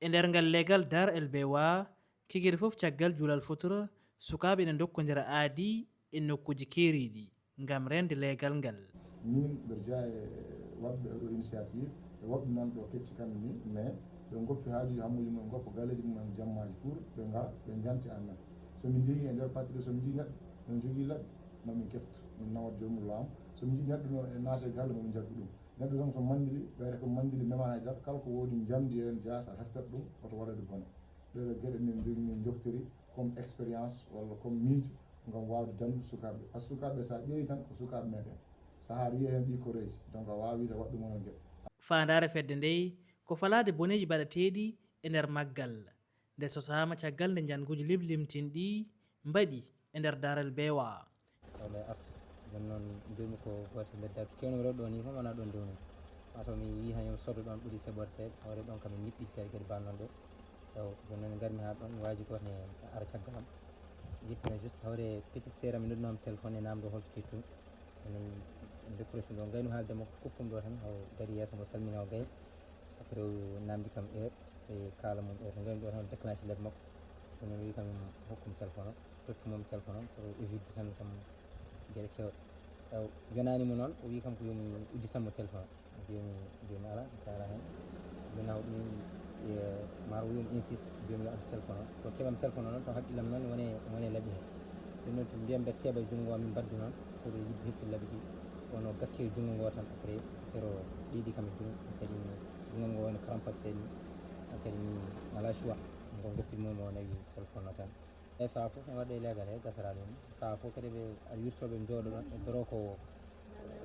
e nder ngal legal Dar el Bewa kikiri fof caggal julal futura sukaɓe ene dokkodira aadi e nokkuji keeriɗi ngam rende legal ngal. min mbeɗa jeeya e waɗɓe oɗo initiative e woɓɓe nan ɗo kecci kamɓe ni mais ɓe goppi haajuji hammuji mumen goppa galleji mumen jammaji pour ɓe ngara ɓe janti amen somin jeeyi e nder pattude somin jii neɗɗo min jogui leɗɗe mamin keftu min nawat jomum laamu somin jii neɗɗo no e naate galle mamin jaggu ɗum neɗɗo tan ko mandili ɓeyde ko mandili memani haydara kala ko wodi jamdi en jeyasa a heftat ɗum oto waɗede bone ɗeɗo gueɗe min joftori comme expérience walla comme miijo gam wawde jandude sukaɓe par ce que sukaɓe sa ƴeewi tan ko sukaɓe meɗen sahar wiye hen ɗi koreji donc a wawi wide waɗɗum onon gueɗe fandare fedde nde ko falade boneji baɗeteɗi e nder maggal nde sosama caggal nde janguji limlimtinɗi mbaɗi e nder Darel Bewa. wala art joni noon mbimi ko goto nder darde kewno rewɗo ni fof wona ɗon downi wato mi wi hañum sodo ɗon ɓuuri seɓorde seeɗa hawre ɗon kam mi ñiɓɓi kadi kadi bannon ɗo taw joni noon garmi ha ɗon waji goto ne ara caggal am yettina juste hawre petit sére mi noddunomi téléphone e namdo holto kettumi enen décroche ɗo gayno haalde makko kuppum ɗo tan haw dari yeeso mo salmina o Gaye après namdi kam heure e kala mum heure gayno ɗo tan déclenché leeb makko kono wi kam hokkum téléphone o tottumomi téléphone o pour évide tan kam gueɗe kewɗe taw jonanimo noon o wi kam ko yomi udditanmo téléphone jomi ala mi kala hen min haw ɗum maro yomi insiste jomi yo addu téléphone o to keɓam téléphone o noon taw haqqillam noon wone laaɓi he ɗum noon to mbiyam mbeɗa keeɓa jungngo am min baddi noon pour yidde heptude laaɓi ɗi kono gakke jungngo ngo tan après fero ɗiɗi kam e jungo kadi jungngo ngo woni crampate seeɗa ni kadi mi ala choix ngo goppitmomi o nawi téléphone o tan e saha foof ne waɗe leegal he gasaraɗo ni saha foof kadi ɓe aɗa wirtoɓe jooɗo ɗon e doro ko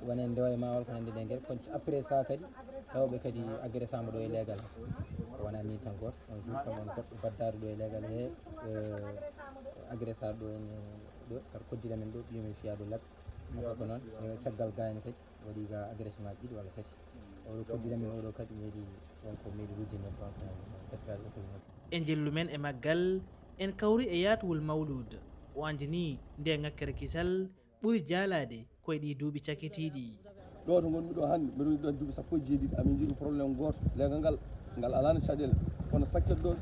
wone ndewa e ma walla ko nande ɗe gueɗe kono après ça kadi hewɓe kadi agressama ɗo e leegal he ko wona min tan goto un jour kam on goɗɗo baddado ɗo e leegal he agressaɗo ɗo ene ɗo saɗa koddira men ɗo ɓiyomin fiyaɗo labɓe après ko noon caggal gayna kadi waɗi ga agression ngaji ɗiɗi walla tati oɗo koddiramin oɗo kadi meeɗi wonko meeɗi wujjane ɗon ko battiraɓe ko e jillumen e maggal en kawri e yatwol mawlud o andini nde ngakkere kisal ɓuuri jalade koye ɗi duuɓi cakkitiɗi. ɗo to gonmi ɗo hande mbiɗa ɗo duuɓi sappo e jeeɗiɗi amin jiiɗi probléme goto leegal ngal alano caɗele kono sakket ɗo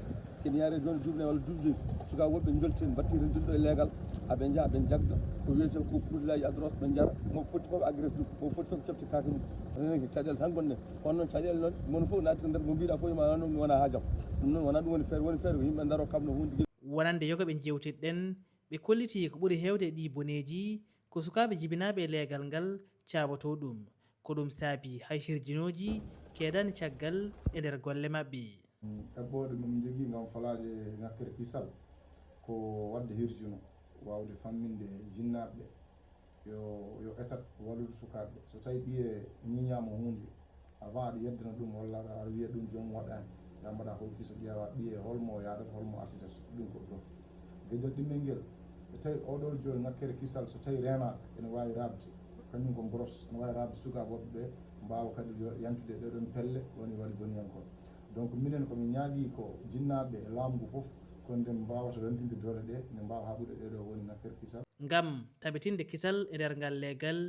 kene yaare joni duuɓi walla duuɓi joyyi sukaɓe woɓɓe jolti batti rendude ɗo e leegal aɓe jaaha ɓe jagga ko wiyete ko kuuɗelaji adros ɓe jara mo poti foof agresse ɗum mo poti foof kefte kake mum reneke caɗele tan gonɗen kono noon caɗele noon mono foof naati ko nder mo mbiɗa foof ma noon wona haajam ɗum noon wona ɗum woni feere ko yimɓe daaro kamno hunde wonande yogoɓe jewtidɗen ɓe kolliti ko ɓuuri hewde ɗi boneji ko sukaɓe jibinaɓe leegal ngal caboto ɗum ko ɗum saabi hay hirjinoji keedani caggal e nder golle mabɓe. eɓɓode min jogui gam falade ngakkere kisal ko wadde hirjino wawde famminde jinnaɓeɓe yo état wallude sukaɓe so tawi ɓiye ñiñama hunde avant aɗa yeddana ɗum walla aɗa wiya ɗum joomum waɗani ya mbaɗa holko kiso ƴeewa ɓiye holmo yadata holmo artitata ɗum ko ɗo gueɗel ɗimmel nguel so tawi oɗo joni ngakkere kisal so tawi renaka ene wawi rabde kañum ko brosse ene wawi rabde sukaɓe woɓɓeɓe mbawa kadi yantude ɗeɗon pelle woni waɗi boniyankon donc minen komin ñaagui ko jinnaɓe e laamu ngu foof kono nden mbawata rentinde dole ɗe ne mbawa haɓude ɗeɗo woni ngakkere kisal ngam tabitinde kisal e nder ngal leegal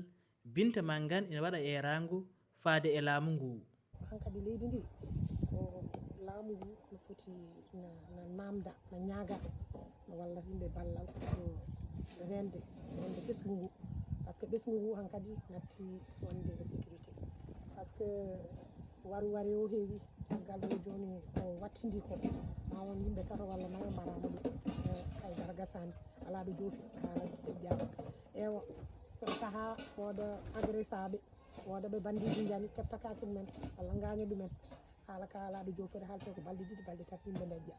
Binta Mangane ene waɗa eragu faade e laamu ngu. hankadi leydi ndi ko laamu ngu no foti na namda na ñaaga no walla yimɓe ballal ɗo rende ɓesgu ngu par ce que ɓesgu ngu hankadi natti wonde e sécurité par ce que wari o heewi caggal ɗo joni ko wattidi ko ma won yimɓe tato walla nayo mbarama ɗum haydara gasani ala ɗo joofi haala ƴeeƴama ewa so saaha wooda agressaɓe wooda ɓe bandiji jani kefta kakel men walla gaña ɗumen haala ka ala ɗo joofori haalte ko balɗe ɗiɗi balɗe tati yimɓe dajja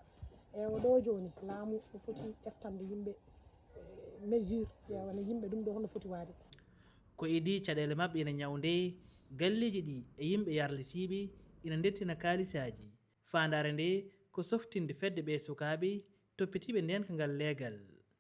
ewa ɗo joni laamu no foti ƴeftande yimɓe mesure ƴewana yimɓe ɗum ɗo hono foti waade ko idi caɗele mabɓe ene ñawde galleji ɗi e yimɓe yarlitiɓe ina ndettina kalisaji fandare nde ko softinde fedde ɓe sukaɓe toppitiɓe ndenka ngal leegal.